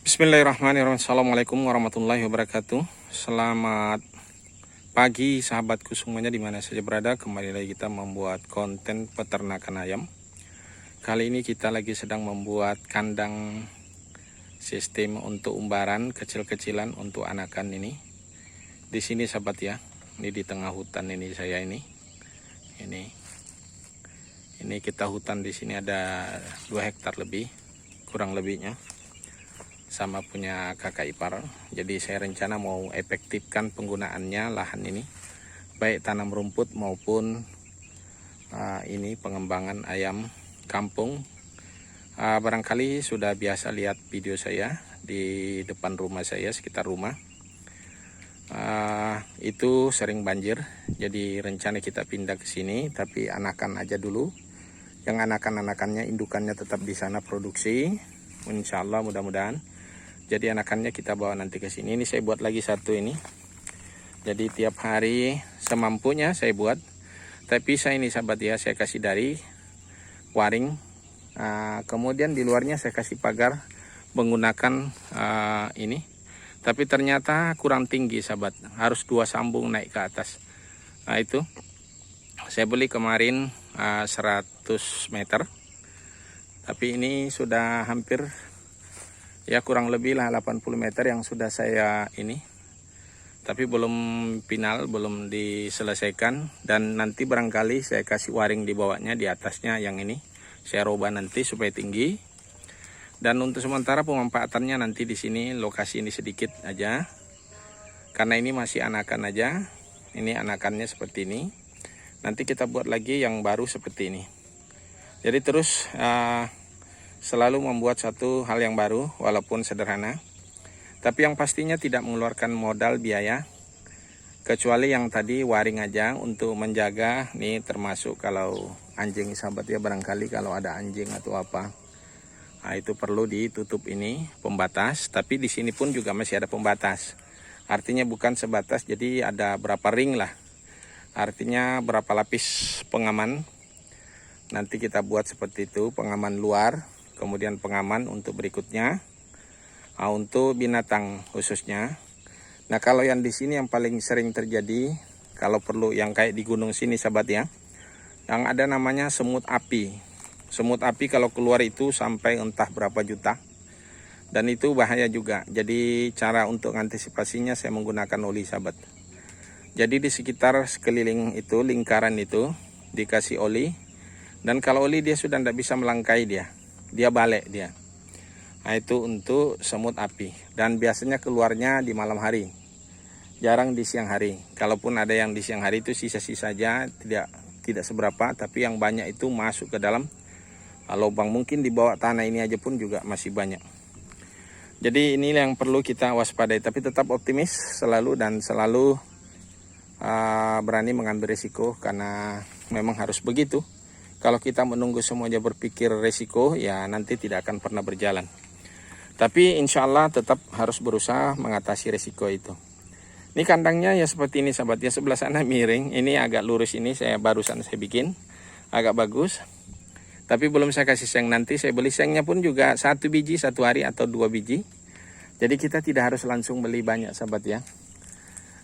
Bismillahirrahmanirrahim. Assalamualaikum warahmatullahi wabarakatuh. Selamat pagi sahabatku semuanya dimana saja berada. Kembali lagi kita membuat konten peternakan ayam. Kali ini kita lagi sedang membuat kandang sistem untuk umbaran kecil-kecilan untuk anakan ini. Di sini sahabat ya, ini di tengah hutan ini saya ini. Ini kita hutan di sini ada 2 hektar lebih, kurang lebihnya. Sama punya kakak ipar. Jadi saya rencana mau efektifkan penggunaannya lahan ini, baik tanam rumput maupun ini pengembangan ayam kampung. Barangkali sudah biasa lihat video saya di depan rumah saya, sekitar rumah. Itu sering banjir. Jadi rencana kita pindah ke sini, tapi anakan aja dulu. Yang anakan-anakannya, indukannya tetap di sana produksi. Insya Allah mudah-mudahan. Jadi anakannya kita bawa nanti ke sini. Ini saya buat lagi satu ini. Jadi tiap hari semampunya saya buat. Tapi saya ini sahabat ya, saya kasih dari waring. Kemudian di luarnya saya kasih pagar menggunakan ini. Tapi ternyata kurang tinggi sahabat. Harus 2 sambung naik ke atas. Nah itu. Saya beli kemarin 100 meter. Tapi ini sudah hampir ya kurang lebih lah 80 meter yang sudah saya ini. Tapi belum final, belum diselesaikan. Dan nanti barangkali saya kasih waring di bawahnya, di atasnya yang ini. Saya robah nanti supaya tinggi. Dan untuk sementara pemanfaatannya nanti di sini, lokasi ini sedikit aja. Karena ini masih anakan aja. Ini anakannya seperti ini. Nanti kita buat lagi yang baru seperti ini. Jadi terus selalu membuat satu hal yang baru walaupun sederhana. Tapi yang pastinya tidak mengeluarkan modal biaya. Kecuali yang tadi waring aja untuk menjaga. Nih termasuk kalau anjing sahabat ya, barangkali kalau ada anjing atau apa. Nah, itu perlu ditutup ini pembatas. Tapi di sini pun juga masih ada pembatas. Artinya bukan sebatas, jadi ada berapa ring lah. Artinya berapa lapis pengaman. Nanti kita buat seperti itu, pengaman luar. Kemudian pengaman untuk berikutnya, untuk binatang khususnya. Nah kalau yang di sini yang paling sering terjadi, kalau perlu yang kayak di gunung sini sahabat ya, yang ada namanya semut api. Semut api kalau keluar itu sampai entah berapa juta. Dan itu bahaya juga. Jadi cara untuk antisipasinya saya menggunakan oli sahabat. Jadi di sekitar sekeliling itu, lingkaran itu dikasih oli. Dan kalau oli dia sudah tidak bisa melangkai dia balik dia. Nah itu untuk semut api. Dan biasanya keluarnya di malam hari, jarang di siang hari. Kalaupun ada yang di siang hari itu sisa-sisa saja, tidak seberapa. Tapi yang banyak itu masuk ke dalam lubang. Mungkin di bawah tanah ini aja pun juga masih banyak. Jadi ini yang perlu kita waspadai. Tapi tetap optimis selalu dan selalu berani mengambil risiko. Karena memang harus begitu. Kalau kita menunggu semuanya berpikir resiko, ya nanti tidak akan pernah berjalan. Tapi insya Allah tetap harus berusaha mengatasi resiko itu. Ini kandangnya ya seperti ini sahabat ya, sebelah sana miring. Ini agak lurus, ini barusan saya bikin, agak bagus. Tapi belum saya kasih seng, nanti saya beli sengnya pun juga 1 biji 1 hari atau 2 biji. Jadi kita tidak harus langsung beli banyak sahabat ya.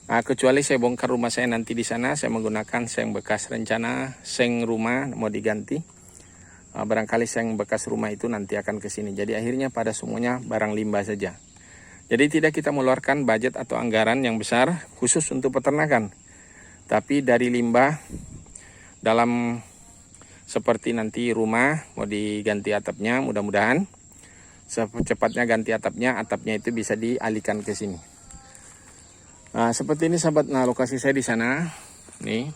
Kecuali saya bongkar rumah saya nanti di sana, saya menggunakan seng bekas rencana, seng rumah mau diganti. Barangkali seng bekas rumah itu nanti akan ke sini. Jadi akhirnya pada semuanya barang limbah saja. Jadi tidak kita mengeluarkan budget atau anggaran yang besar khusus untuk peternakan. Tapi dari limbah dalam seperti nanti rumah mau diganti atapnya, mudah-mudahan secepatnya ganti atapnya itu bisa dialihkan ke sini. Nah, seperti ini sahabat. Nah, lokasi saya di sana. Nih.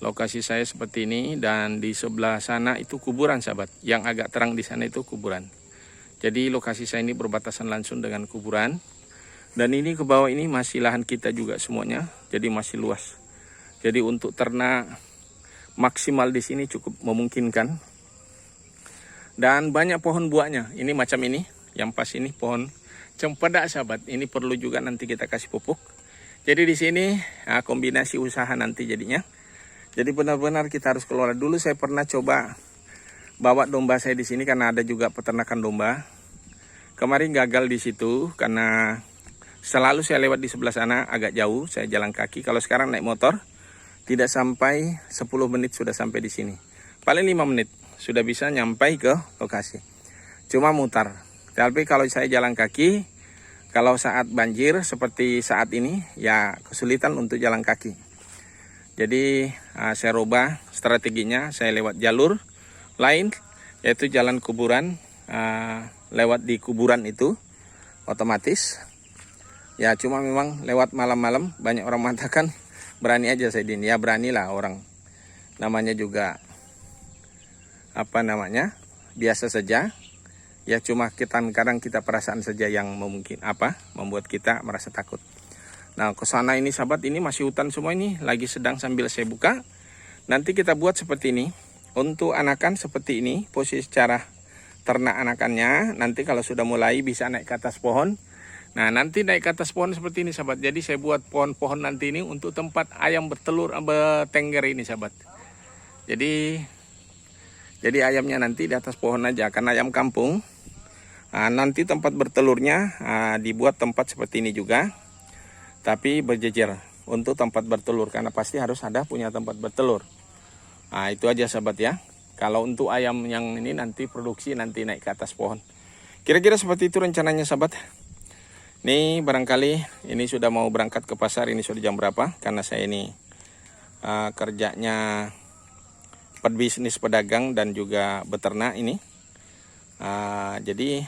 Lokasi saya seperti ini dan di sebelah sana itu kuburan sahabat. Yang agak terang di sana itu kuburan. Jadi lokasi saya ini berbatasan langsung dengan kuburan. Dan ini ke bawah ini masih lahan kita juga semuanya. Jadi masih luas. Jadi untuk ternak maksimal di sini cukup memungkinkan. Dan banyak pohon buahnya. Ini macam ini. Yang pas ini pohon cempedak sahabat. Ini perlu juga nanti kita kasih pupuk. Jadi di sini kombinasi usaha nanti jadinya. Jadi benar-benar kita harus kelola. Dulu saya pernah coba bawa domba saya di sini karena ada juga peternakan domba. Kemarin gagal di situ karena selalu saya lewat di sebelah sana, agak jauh, saya jalan kaki. Kalau sekarang naik motor, tidak sampai 10 menit sudah sampai di sini. Paling 5 menit sudah bisa nyampai ke lokasi. Cuma mutar. Tapi kalau saya jalan kaki, kalau saat banjir seperti saat ini, ya kesulitan untuk jalan kaki. Jadi saya rubah strateginya, saya lewat jalur lain, yaitu jalan kuburan. Lewat di kuburan itu, otomatis. Ya cuma memang lewat malam-malam banyak orang mengatakan berani aja Saidin. Ya beranilah orang. Namanya juga biasa saja. Ya cuma kadang kita perasaan saja yang membuat kita merasa takut. Nah ke sana ini sahabat, ini masih hutan semua ini, lagi sedang sambil saya buka. Nanti kita buat seperti ini. Untuk anakan seperti ini, posisi cara ternak anakannya. Nanti kalau sudah mulai bisa naik ke atas pohon. Nah nanti naik ke atas pohon seperti ini sahabat. Jadi saya buat pohon-pohon nanti ini untuk tempat ayam bertelur, bertengger ini sahabat. Jadi ayamnya nanti di atas pohon aja. Karena ayam kampung, nanti tempat bertelurnya dibuat tempat seperti ini juga. Tapi berjejer untuk tempat bertelur. Karena pasti harus ada punya tempat bertelur. Nah itu aja sahabat ya. Kalau untuk ayam yang ini nanti produksi nanti naik ke atas pohon. Kira-kira seperti itu rencananya sahabat. Ini barangkali ini sudah mau berangkat ke pasar. Ini sudah jam berapa? Karena saya ini kerjanya pebisnis pedagang dan juga beternak ini. Jadi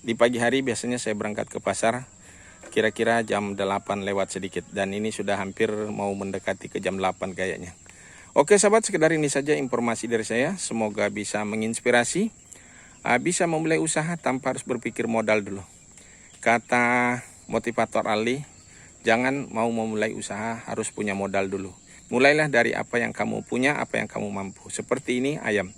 di pagi hari biasanya saya berangkat ke pasar kira-kira jam 8 lewat sedikit. Dan ini sudah hampir mau mendekati ke jam 8 kayaknya. Oke sahabat, sekedar ini saja informasi dari saya. Semoga bisa menginspirasi. Bisa memulai usaha tanpa harus berpikir modal dulu. Kata motivator Ali, jangan mau memulai usaha harus punya modal dulu. Mulailah dari apa yang kamu punya, apa yang kamu mampu. Seperti ini ayam.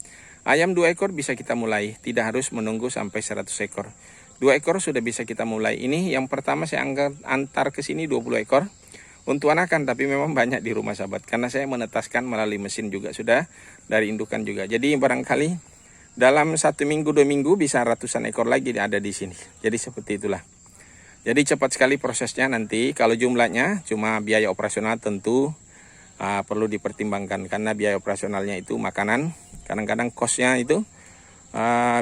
Ayam 2 ekor bisa kita mulai, tidak harus menunggu sampai 100 ekor. 2 ekor sudah bisa kita mulai. Ini yang pertama saya antar ke sini 20 ekor. Untuk anakan, tapi memang banyak di rumah sahabat. Karena saya menetaskan melalui mesin juga sudah, dari indukan juga. Jadi barangkali dalam 1 minggu 2 minggu bisa ratusan ekor lagi ada di sini. Jadi seperti itulah. Jadi cepat sekali prosesnya nanti. Kalau jumlahnya cuma biaya operasional tentu perlu dipertimbangkan. Karena biaya operasionalnya itu makanan. Kadang-kadang kosnya itu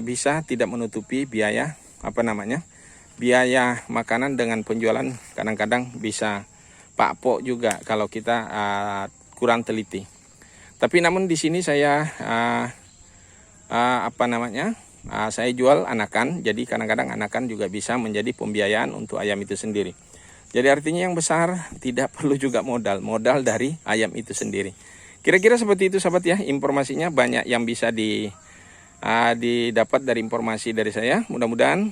bisa tidak menutupi biaya biaya makanan dengan penjualan. Kadang-kadang bisa pakpok juga kalau kita kurang teliti. Tapi namun di sini saya saya jual anakan, jadi kadang-kadang anakan juga bisa menjadi pembiayaan untuk ayam itu sendiri. Jadi artinya yang besar tidak perlu juga modal dari ayam itu sendiri. Kira-kira seperti itu sahabat ya, informasinya banyak yang bisa didapat dari informasi dari saya. Mudah-mudahan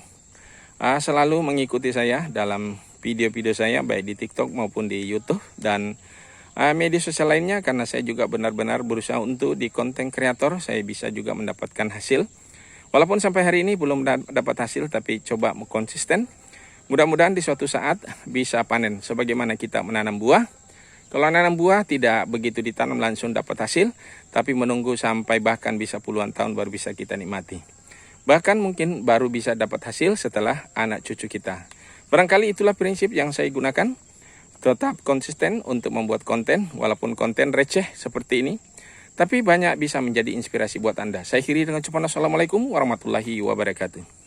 selalu mengikuti saya dalam video-video saya baik di TikTok maupun di YouTube dan media sosial lainnya, karena saya juga benar-benar berusaha untuk di konten kreator saya bisa juga mendapatkan hasil. Walaupun sampai hari ini belum dapat hasil, tapi coba konsisten. Mudah-mudahan di suatu saat bisa panen. Sebagaimana kita menanam buah. Kalau menanam buah tidak begitu ditanam langsung dapat hasil, tapi menunggu sampai bahkan bisa puluhan tahun baru bisa kita nikmati. Bahkan mungkin baru bisa dapat hasil setelah anak cucu kita. Barangkali itulah prinsip yang saya gunakan. Tetap konsisten untuk membuat konten, walaupun konten receh seperti ini. Tapi banyak bisa menjadi inspirasi buat Anda. Saya akhiri dengan ucapan assalamualaikum warahmatullahi wabarakatuh.